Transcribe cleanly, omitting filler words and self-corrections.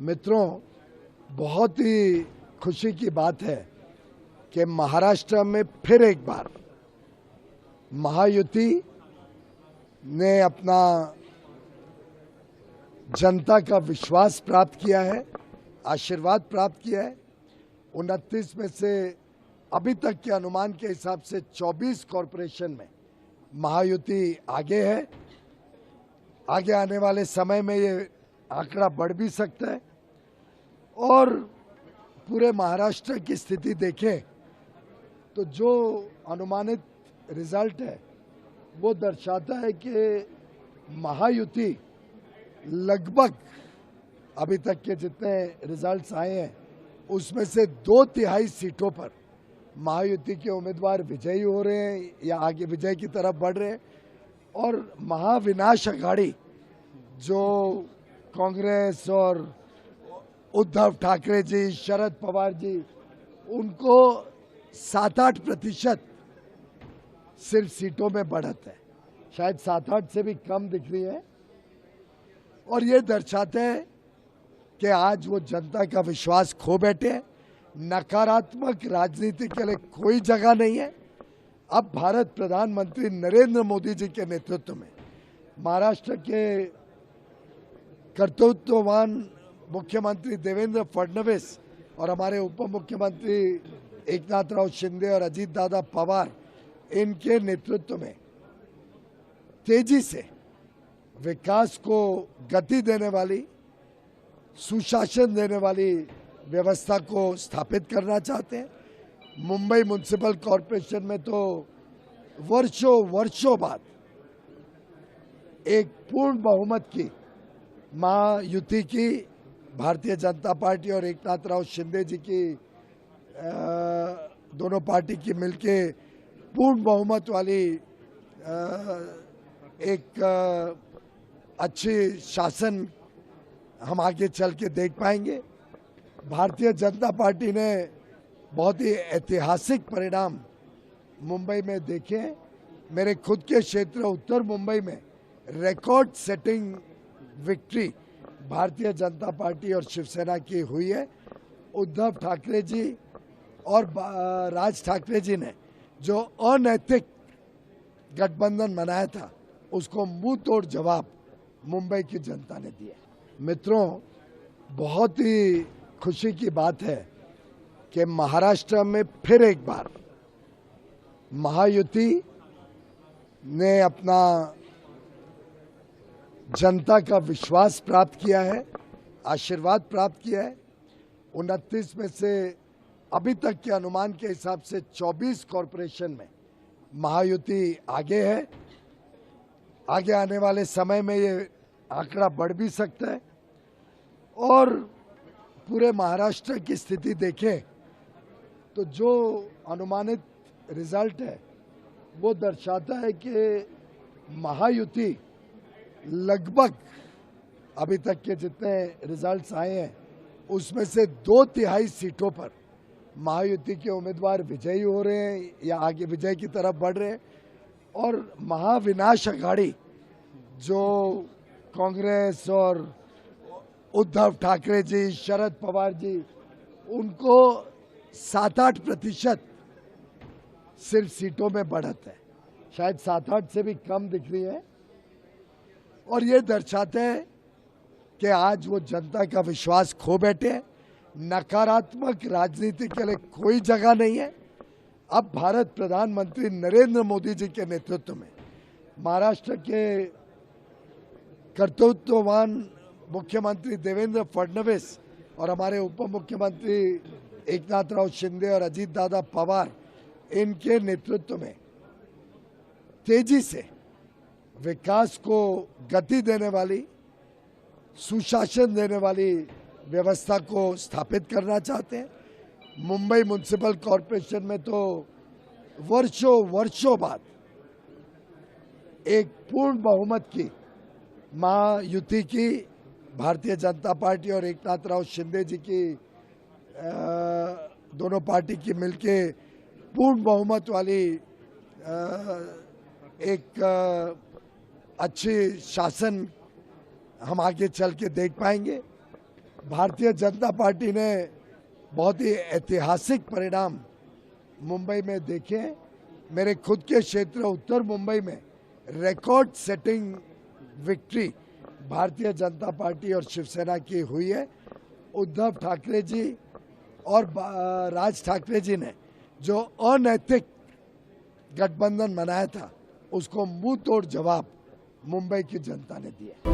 मित्रों, बहुत ही खुशी की बात है कि महाराष्ट्र में फिर एक बार महायुति ने अपना जनता का विश्वास प्राप्त किया है, आशीर्वाद प्राप्त किया है। 29 में से अभी तक के अनुमान के हिसाब से 24 कॉरपोरेशन में महायुति आगे है। आगे आने वाले समय में ये आंकड़ा बढ़ भी सकता है और पूरे महाराष्ट्र की स्थिति देखें तो जो अनुमानित रिजल्ट है वो दर्शाता है कि महायुति लगभग अभी तक के जितने रिजल्ट्स आए हैं उसमें से 2/3 सीटों पर महायुति के उम्मीदवार विजयी हो रहे हैं या आगे विजय की तरफ बढ़ रहे हैं और महाविनाश अघाड़ी जो कांग्रेस और उद्धव ठाकरे जी, शरद पवार जी, उनको 7-8% सिर्फ सीटों में बढ़त है, शायद 7-8 से भी कम दिख रही है। और ये दर्शाते हैं कि आज वो जनता का विश्वास खो बैठे हैं। नकारात्मक राजनीति के लिए कोई जगह नहीं है। अब भारत प्रधानमंत्री नरेंद्र मोदी जी के नेतृत्व में महाराष्ट्र के कर्तृत्ववान मुख्यमंत्री देवेंद्र फडणवीस और हमारे उप मुख्यमंत्री एकनाथराव शिंदे और अजीत दादा पवार, इनके नेतृत्व में तेजी से विकास को गति देने वाली, सुशासन देने वाली व्यवस्था को स्थापित करना चाहते हैं। मुंबई म्युनिसिपल कॉरपोरेशन में तो वर्षों बाद एक पूर्ण बहुमत की महायुति की भारतीय जनता पार्टी और एकनाथराव शिंदे जी की दोनों पार्टी की मिलके पूर्ण बहुमत वाली एक अच्छी शासन हम आगे चल के देख पाएंगे। भारतीय जनता पार्टी ने बहुत ही ऐतिहासिक परिणाम मुंबई में देखे। मेरे खुद के क्षेत्र उत्तर मुंबई में record setting victory Bharatiya Janata party और शिवसेना की हुई है। उद्धव ठाकरे जी और राज ठाकरे जी ने जो अनैतिक गठबंधन बनाया था उसको मुंह तोड़ जवाब मुंबई की जनता ने दिया। मित्रों, बहुत ही खुशी की बात है कि महाराष्ट्र में फिर एक बार महायुति ने अपना जनता का विश्वास प्राप्त किया है, आशीर्वाद प्राप्त किया है। 29 में से अभी तक के अनुमान के हिसाब से 24 कॉरपोरेशन में महायुति आगे है। आगे आने वाले समय में ये आंकड़ा बढ़ भी सकता है और पूरे महाराष्ट्र की स्थिति देखें तो जो अनुमानित रिजल्ट है वो दर्शाता है कि महायुति लगभग अभी तक के जितने रिजल्ट्स आए हैं उसमें से 2/3 सीटों पर महायुति के उम्मीदवार विजयी हो रहे हैं या आगे विजय की तरफ बढ़ रहे हैं और महाविनाश अघाड़ी जो कांग्रेस और उद्धव ठाकरे जी, शरद पवार जी, उनको 7-8% सिर्फ सीटों में बढ़त है, शायद 7-8 से भी कम दिख रही है। और ये दर्शाते हैं कि आज वो जनता का विश्वास खो बैठे हैं। नकारात्मक राजनीति के लिए कोई जगह नहीं है। अब भारत प्रधानमंत्री नरेंद्र मोदी जी के नेतृत्व में महाराष्ट्र के कर्तृत्ववान मुख्यमंत्री देवेंद्र फडणवीस और हमारे उप मुख्यमंत्री एकनाथराव शिंदे और अजीत दादा पवार, इनके नेतृत्व में तेजी से विकास को गति देने वाली, सुशासन देने वाली व्यवस्था को स्थापित करना चाहते हैं। मुंबई म्युनिसिपल कॉरपोरेशन में तो वर्षों बाद एक पूर्ण बहुमत की महायुति की भारतीय जनता पार्टी और एकनाथराव शिंदे जी की दोनों पार्टी की मिलके पूर्ण बहुमत वाली एक अच्छी शासन हम आगे चल के देख पाएंगे। भारतीय जनता पार्टी ने बहुत ही ऐतिहासिक परिणाम मुंबई में देखे। मेरे खुद के क्षेत्र उत्तर मुंबई में record setting victory Bharatiya Janata party और शिवसेना की हुई है। उद्धव ठाकरे जी और राज ठाकरे जी ने जो अनैतिक गठबंधन बनाया था उसको मुंह तोड़ जवाब मुंबई की जनता ने दिया।